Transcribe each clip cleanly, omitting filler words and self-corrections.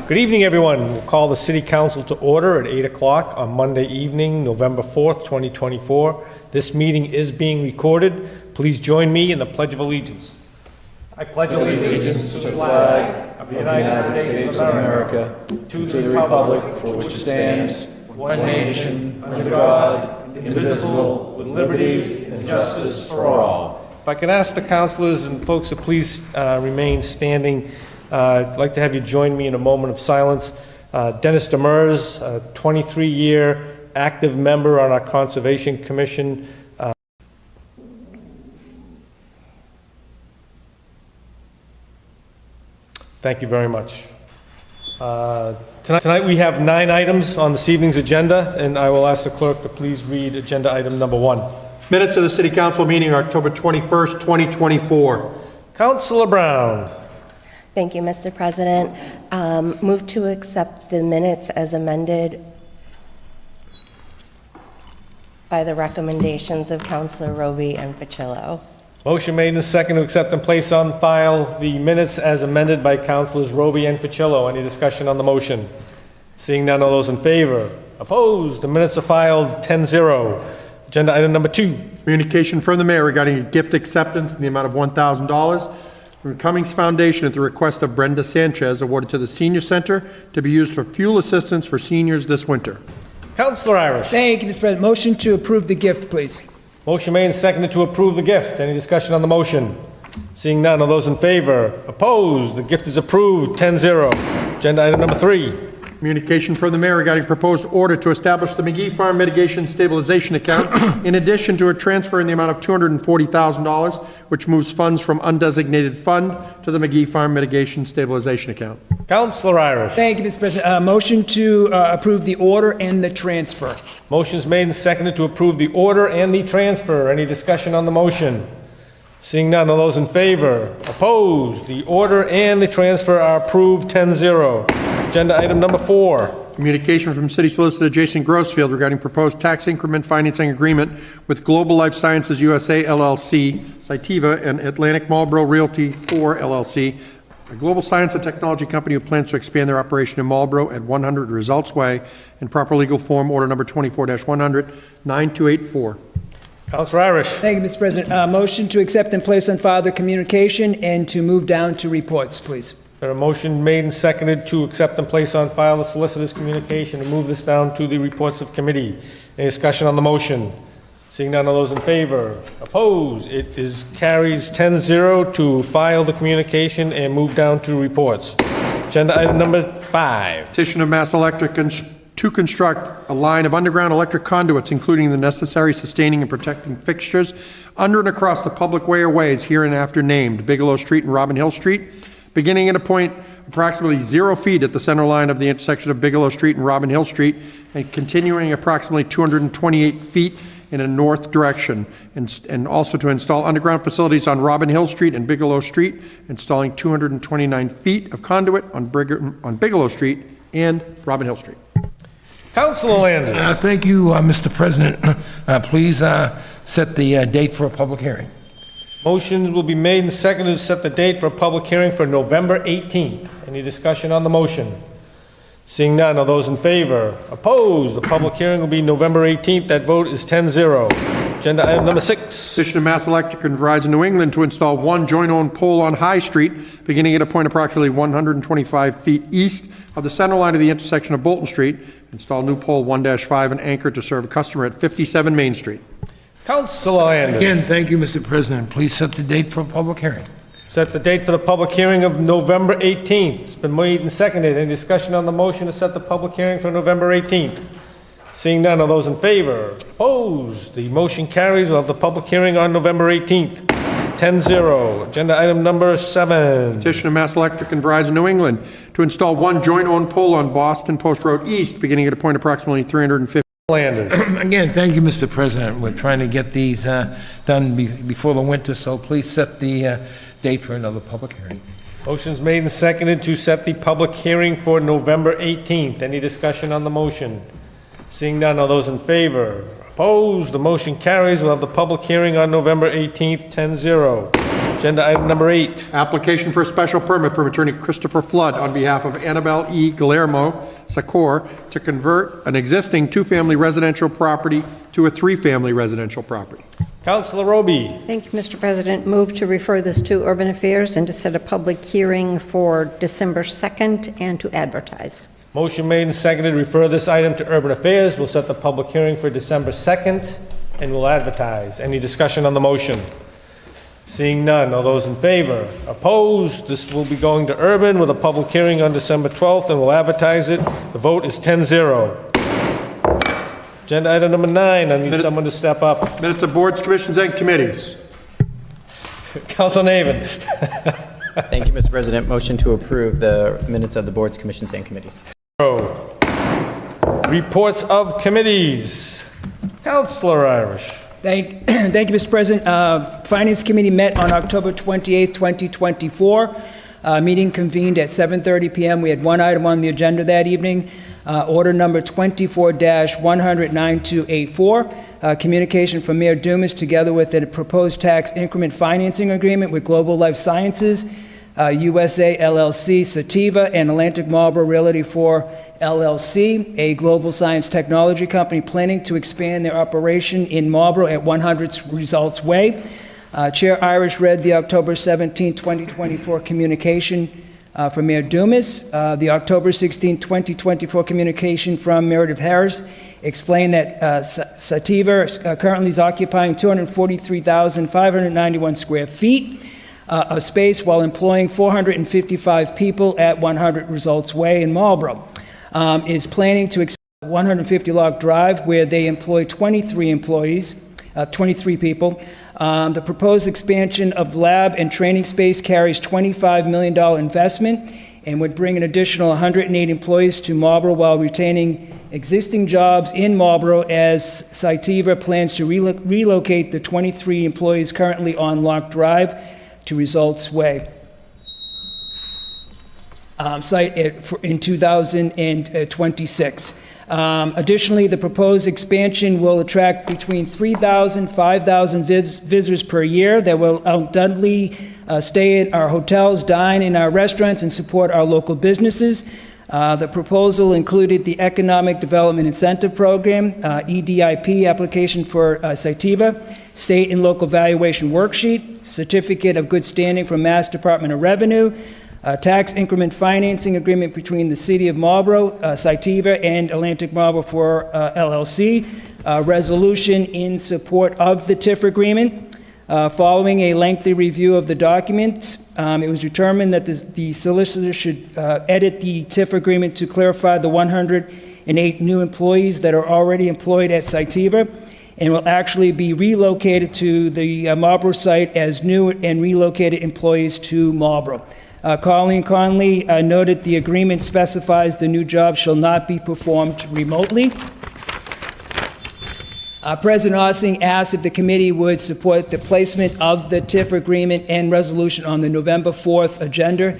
Good evening, everyone. We'll call the City Council to order at 8 o'clock on Monday evening, November 4th, 2024. This meeting is being recorded. Please join me in the Pledge of Allegiance. I pledge allegiance to the flag of the United States of America, to the republic for which it stands, one nation, under God, indivisible, with liberty and justice for all. If I can ask the councilors and folks to please remain standing, I'd like to have you join me in a moment of silence. Dennis Demers, a 23-year active member on our Conservation Commission. Thank you very much. Tonight we have 9 items on this evening's agenda, and I will ask the clerk to please read agenda item number 1. Minutes of the City Council meeting, October 21st, 2024. Councilor Brown. Thank you, Mr. President. Move to accept the minutes as amended by the recommendations of Councilor Roby and Ficillo. Motion made and second to accept and place on file the minutes as amended by Councilors Roby and Ficillo. Any discussion on the motion? Seeing none, all those in favor? Opposed? The minutes are filed 10-0. Agenda item number 2. Communication from the mayor regarding a gift acceptance in the amount of $1,000 from Cummings Foundation at the request of Brenda Sanchez, awarded to the Senior Center to be used for fuel assistance for seniors this winter. Councilor Irish. Thank you, Mr. President. Motion to approve the gift, please. Motion made and seconded to approve the gift. Any discussion on the motion? Seeing none, all those in favor? Opposed? The gift is approved 10-0. Agenda item number 3. Communication from the mayor regarding proposed order to establish the McGee Farm Mitigation Stabilization Account in addition to a transfer in the amount of $240,000, which moves funds from undesignated fund to the McGee Farm Mitigation Stabilization Account. Councilor Irish. Thank you, Mr. President. Motion to approve the order and the transfer. Motion's made and seconded to approve the order and the transfer. Any discussion on the motion? Seeing none, all those in favor? Opposed? The order and the transfer are approved 10-0. Agenda item number 4. Communication from City Solicitor Jason Grossfield regarding proposed tax increment financing agreement with Global Life Sciences USA LLC, Cytiva, and Atlantic Marlborough Realty 4 LLC, a global science and technology company who plans to expand their operation in Marlborough at 100 Results Way, in proper legal form, order number 24-100, 9284. Councilor Irish. Thank you, Mr. President. Motion to accept and place on file the communication and to move down to reports, please. There a motion made and seconded to accept and place on file the solicitor's communication and move this down to the reports of committee. Any discussion on the motion? Seeing none, all those in favor? Opposed? It is carries 10-0 to file the communication and move down to reports. Agenda item number 5. Petition of Mass Electric to construct a line of underground electric conduits, including the necessary sustaining and protecting fixtures under and across the public way or ways hereinafter named Bigelow Street and Robin Hill Street, beginning at a point approximately 0 feet at the center line of the intersection of Bigelow Street and Robin Hill Street, and continuing approximately 228 feet in a north direction, and also to install underground facilities on Robin Hill Street and Bigelow Street, installing 229 feet of conduit on Bigelow Street and Robin Hill Street. Councilor Landers. Thank you, Mr. President. Please set the date for a public hearing. Motions will be made and seconded to set the date for a public hearing for November 18th. Any discussion on the motion? Seeing none, all those in favor? Opposed? The public hearing will be November 18th. That vote is 10-0. Agenda item number 6. Petition of Mass Electric and Verizon New England to install one joint-owned pole on High Street, beginning at a point approximately 125 feet east of the center line of the intersection of Bolton Street. Install new pole 1-5 and anchor to serve a customer at 57 Main Street. Councilor Landers. Again, thank you, Mr. President. Please set the date for a public hearing. Set the date for the public hearing of November 18th. It's been made and seconded. Any discussion on the motion to set the public hearing for November 18th? Seeing none, all those in favor? Opposed? The motion carries. We'll have the public hearing on November 18th. 10-0. Agenda item number 7. Petition of Mass Electric and Verizon New England to install one joint-owned pole on Boston Post Road East, beginning at a point approximately 350. Landers. Again, thank you, Mr. President. We're trying to get these done before the winter, so please set the date for another public hearing. Motion's made and seconded to set the public hearing for November 18th. Any discussion on the motion? Seeing none, all those in favor? Opposed? The motion carries. We'll have the public hearing on November 18th, 10-0. Agenda item number 8. Application for a special permit from Attorney Christopher Flood on behalf of Annabelle E. Guillermo Secor to convert an existing two-family residential property to a three-family residential property. Councilor Roby. Thank you, Mr. President. Move to refer this to Urban Affairs and to set a public hearing for December 2nd and to advertise. Motion made and seconded to refer this item to Urban Affairs. We'll set the public hearing for December 2nd and we'll advertise. Any discussion on the motion? Seeing none. All those in favor? Opposed? This will be going to Urban with a public hearing on December 12th and we'll advertise it. The vote is 10-0. Agenda item number 9. I need someone to step up. Minutes of boards, commissions, and committees. Councilor Navin. Thank you, Mr. President. Motion to approve the minutes of the boards, commissions, and committees. Reports of committees. Councilor Irish. Thank you, Mr. President. Finance Committee met on October 28th, 2024. Meeting convened at 7:30 p.m. We had one item on the agenda that evening, order number 24-100-9284, communication from Mayor Dumas together with a proposed tax increment financing agreement with Global Life Sciences, USA LLC, Sativa, and Atlantic Marlborough Realty 4 LLC, a global science technology company planning to expand their operation in Marlborough at 100 Results Way. Chair Irish read the October 17, 2024 communication from Mayor Dumas. The October 16, 2024 communication from Meredith Harris explained that Sativa currently is occupying 243,591 square feet of space while employing 455 people at 100 Results Way in Marlborough. Is planning to expand 150 Lock Drive, where they employ 23 people. The proposed expansion of the lab and training space carries $25 million investment and would bring an additional 108 employees to Marlborough while retaining existing jobs in Marlborough, as Sativa plans to relocate the 23 employees currently on Lock Drive to Results Way site in 2026. Additionally, the proposed expansion will attract between 3,000 and 5,000 visitors per year that will undoubtedly stay at our hotels, dine in our restaurants, and support our local businesses. The proposal included the Economic Development Incentive Program, EDIP application for Sativa, state and local valuation worksheet, certificate of good standing from Mass Department of Revenue, tax increment financing agreement between the City of Marlborough, Sativa, and Atlantic Marlborough for LLC, resolution in support of the TIF agreement. Following a lengthy review of the documents, it was determined that the solicitor should edit the TIF agreement to clarify the 108 new employees that are already employed at Sativa and will actually be relocated to the Marlborough site as new and relocated employees to Marlborough. Colleen Conley noted the agreement specifies the new job shall not be performed remotely. President Ossing asked if the committee would support the placement of the TIF agreement and resolution on the November 4th agenda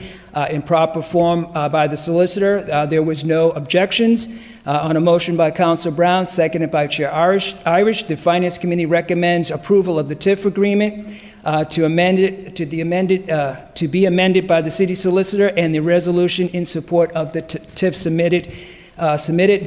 in proper form by the solicitor. There was no objections. On a motion by Councilor Brown, seconded by Chair Irish, the Finance Committee recommends approval of the TIF agreement to be amended by the city solicitor, and the resolution in support of the TIF submitted.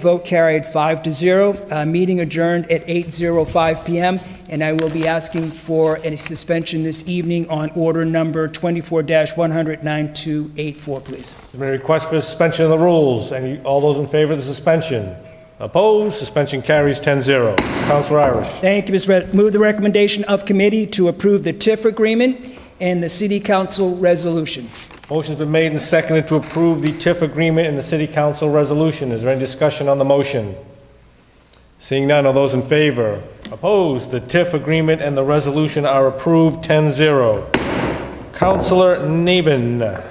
Vote carried 5-0. Meeting adjourned at 8:05 p.m. And I will be asking for a suspension this evening on order number 24-100-9284, please. There's been a request for suspension of the rules. All those in favor of the suspension? Opposed? Suspension carries 10-0. Councilor Irish. Thank you, Mr. President. Move the recommendation of committee to approve the TIF agreement and the City Council resolution. Motion's been made and seconded to approve the TIF agreement and the City Council resolution. Is there any discussion on the motion? Seeing none, all those in favor? Opposed? The TIF agreement and the resolution are approved 10-0. Councilor Nabin.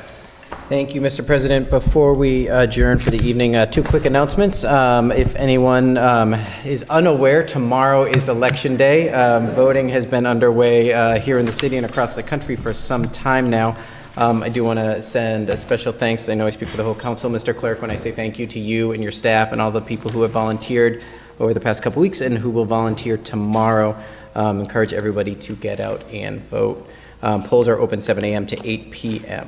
Thank you, Mr. President. Before we adjourn for the evening, two quick announcements. If anyone is unaware, tomorrow is Election Day. Voting has been underway here in the city and across the country for some time now. I do want to send a special thanks. I know I speak for the whole council, Mr. Clerk, when I say thank you to you and your staff and all the people who have volunteered over the past couple weeks and who will volunteer tomorrow. Encourage everybody to get out and vote. Polls are open 7 a.m. to 8 p.m.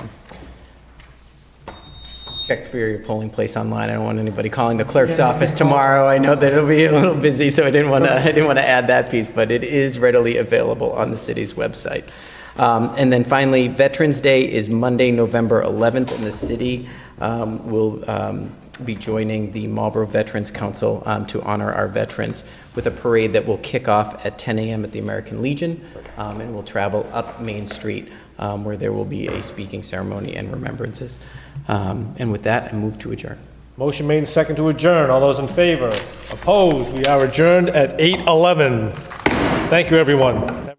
Checked for your polling place online. I don't want anybody calling the clerk's office tomorrow. I know that it'll be a little busy, so I didn't want to add that piece, but it is readily available on the city's website. And then finally, Veterans Day is Monday, November 11th, and the city will be joining the Marlborough Veterans Council to honor our veterans with a parade that will kick off at 10 a.m. at the American Legion, and will travel up Main Street, where there will be a speaking ceremony and remembrances. And with that, I move to adjourn. Motion made and second to adjourn. All those in favor? Opposed? We are adjourned at 8:11. Thank you, everyone.